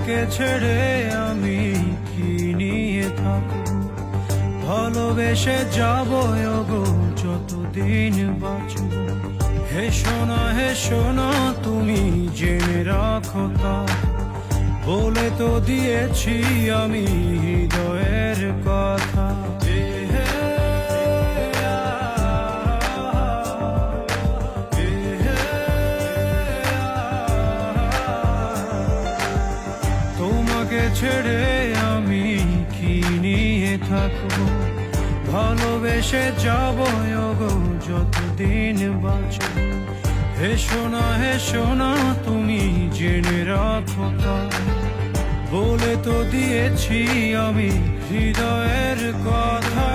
তোমাকে ছেড়ে আমি কি নিয়ে থাকবো, ভালোবেসে যাবো গো যতদিন বাঁচবো। হেসো না তুমি জেনে রাখো তা, বলে তো দিয়েছি আমি হৃদয়ের কথা। তোমাকে ছেড়ে আমি কি নিয়ে থাকবো, ভালোবেসে যাবো গো যতদিন বাঁচবো। হেসো না তুমি জেনে রাখো তা, বলে তো দিয়েছি আমি হৃদয়ের কথা।